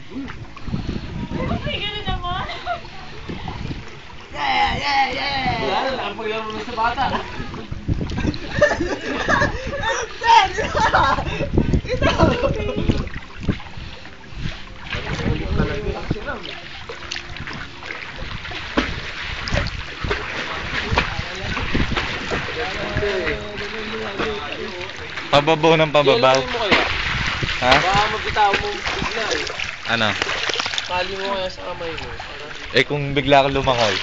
Ganun naman. Yeah! Wala, nakapaglaro na sa bata. Pababaw ng pababaw. Ilalagay mo kaya? Ha? Baka mabitaw mo bigla eh. Ano? Kali mo kaya sa kamay mo. Eh kung bigla ka lumangoy.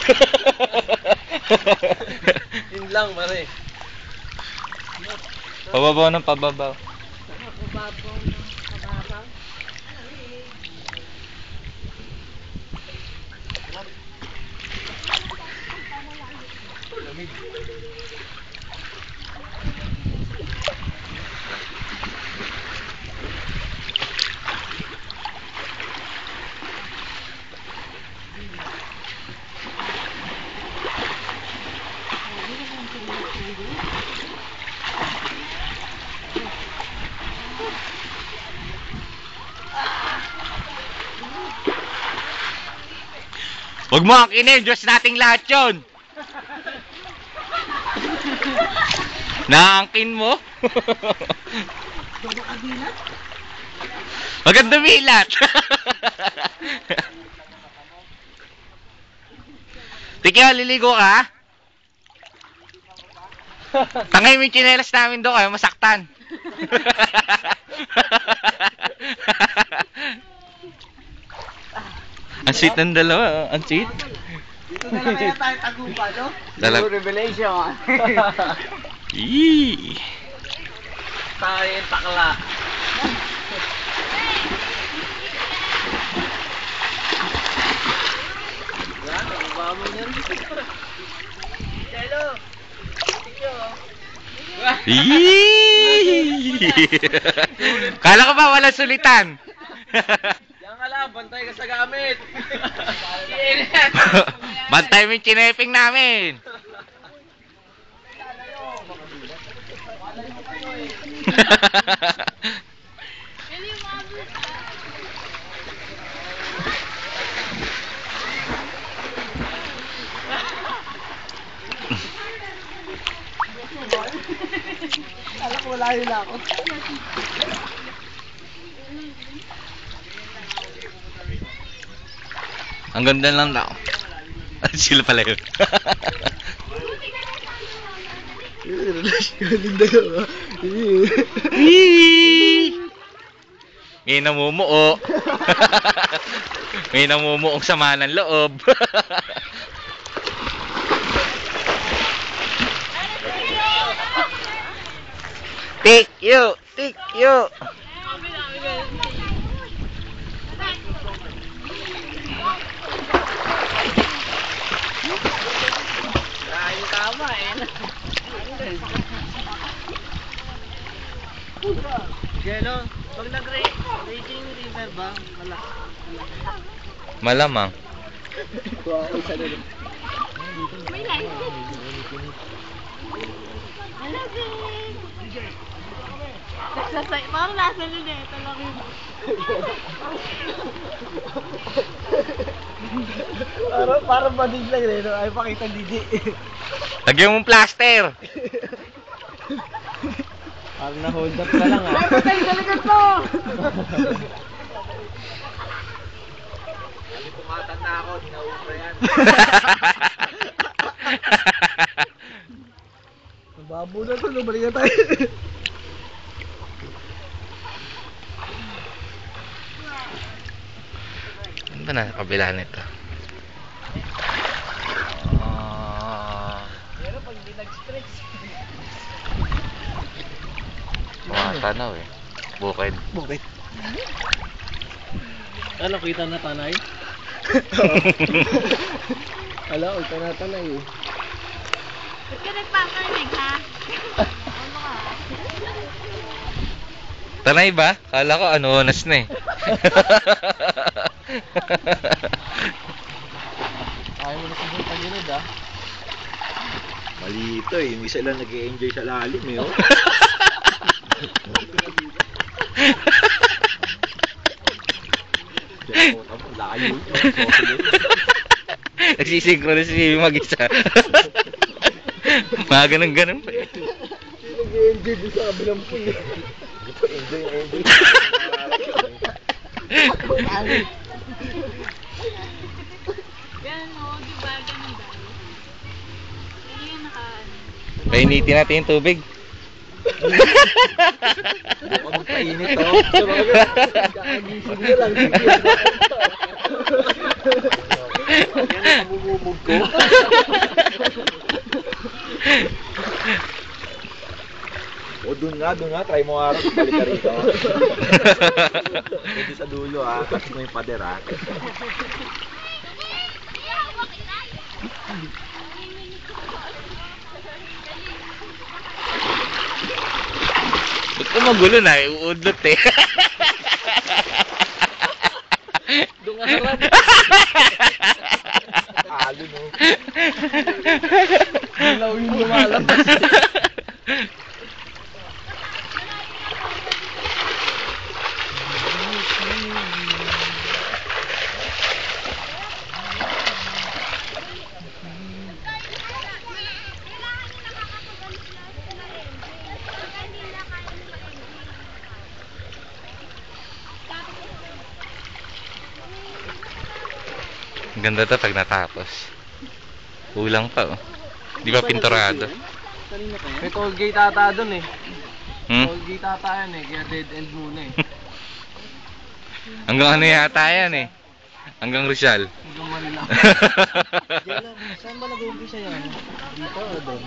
Yun lang, pare. Pababaw ng pababaw. Babaw ng kababaw. Huwag mo akinin, Diyos nating lahat yun. Naangkin mo? Maganda milat. Tikyo, liligo ka? Tangay mo yung tsinelas namin doon, kayo masaktan. Ang sweet ng dalawa, ang sweet. Dito na lang kaya tayo tagupa, no? Dalag. Revelation. Eee. Tayo yung takla. Yan, nababa mo yan. Hello. Eee. Kala ko ba walang sulitan? Yan ka lang, bantay ka sa gamit. Bantay mo yung chineping namin. Kala ko wala yun ako. Ang ganda lang daw. Sila pala yun. Relasyon yung dalawa. May namumuo. May namumuong sama ng loob. Take you! Take you! Ay, tama eh. Gelo, pag nag-raging river ba? Malamang. Wow, isa na rin. May license. Hello, babe. Parang nasa luneta lang yun. Parang bading lang rin, no? Ay, pakita didi. Lagyan mong plaster. Parang na-hold up na lang ah. Ay, patay sa likod mo! Pumatan na ako, dinaupa yan. Babo na to, balik na tayo. Ano ba na kabila nito? Pero pag di nag-stretch. Tanaw eh. Bukid. Bukit. Ano, kita na tanay? Ala, ulta na tanay eh. Ba't ka nagpaparinig, ha? Ano ka? Tanay ba? Kala ko ano, onas na eh. Ayaw mo na sa buong tagilid ah. Mali ito eh. Yung isa lang nag-i-enjoy sa lalim eh. Oh. Layo. Nagsisinchronize si mag-isa. Mga ganun-ganun pa eh. Nag-enjoy din sa kabilang pool. Enjoy. Yan o, di ba? Ganun dahil. Hindi yan Painitin natin yung tubig. Ako magpainit to. Kakagising nyo lang. Yan ang kabububog ko. O dun nga. Try mo araw. Balik ka rito. Pwede sa dulo ha. Kasi mo yung pader ha. Ba't ko magulo na? Uudlot eh. Doon nga harap. Halo no. Ilaw yung lumalabas. Ganda to pag natapos. Kulang pa oh. Di ba pinturado? Kanina pa yan? May toll gate ata doon eh. Hmm? Toll gate ata yan eh. Kaya dead end muna eh. Hanggang ano yata yan eh. Hanggang Rizal. Hanggang Manila. Saan ba nag-uumpisa yan? Dito o doon?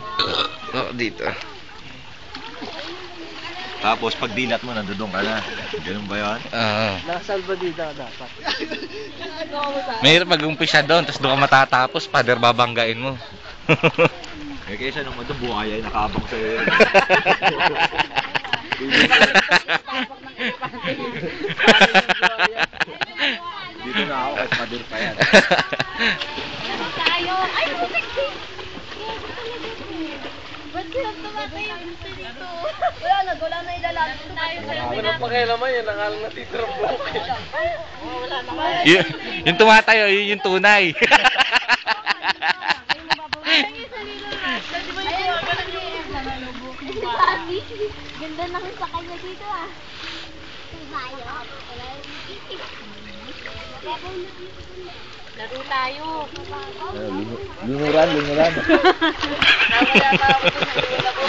Oh, dito. Tapos pag dilat mo, nandun ka na. Ganun ba yan? Oo. Nakasalba dito dapat. Mahirap mag-umpisa doon, tapos doon ka matatapos, pader babanggain mo. Eh kaysa nung doon buhay ay nakaabang sa'yo. Dito na ako kahit pader pa yan. tayo. Ay, putik din. Ba't sila tumatay dito? Wala na ilalalo tayo sa Walang pakialaman yan. Nakalang natitirang block. Wala na. Yung tumatayo, yun yung tunay. Ganda na sa kanya dito ah. Laro tayo. Lumuran. Nawala pa ako sa nagula ko.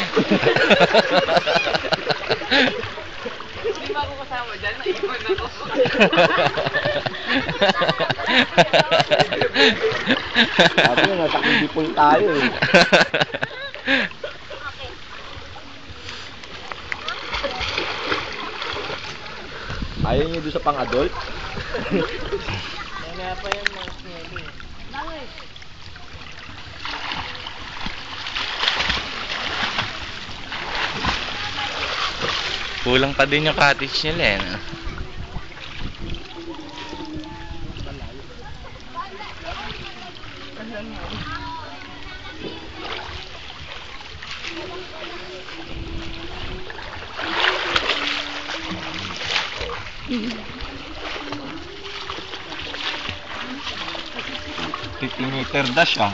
Hindi ba ako kasama dyan? Naiwan ako. Sabi nga, nasa kundipol tayo eh. Ayaw niyo doon sa pang-adult? Mamaya pa yan mga snelo eh. Bakit? Kulang pa din yung cottage nila eh. No? Meter dash ah.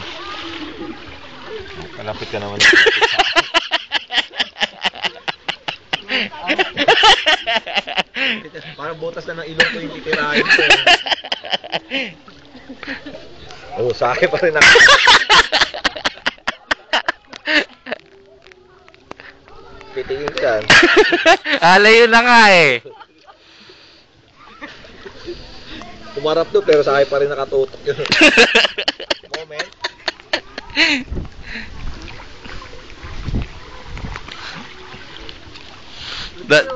Malapit ka naman. Parang butas na ng ilong ko yung titirahin ko. Oh, sa akin pa rin ako. Pitingin ka. Alayo na nga eh. Tumarap doon pero sa akin pa rin nakatutok yun. Moment. That,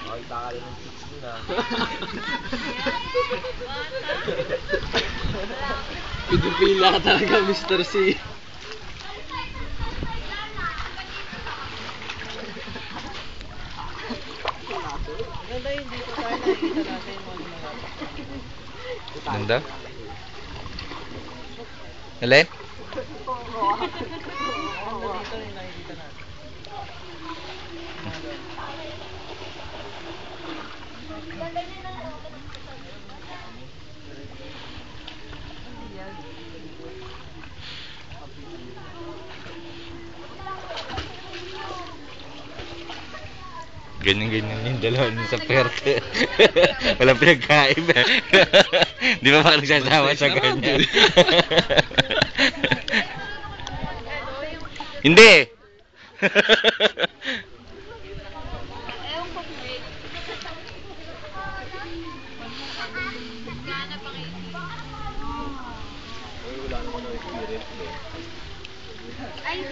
Ay, takali ng 16 na. Pinipila ka talaga, Mr. C. Ganda yun dito tayo nakikita natin yung mga ganda. Alen? Ganda dito yung nakikita natin. Ganyan-ganyan yung dalawa nun sa perte. Walang pinagkaiba. Di ba baka nagsasama sa ganyan? Hindi! Ewan ko kung wait. Gana pang Wala naman ang experience mo. Ay,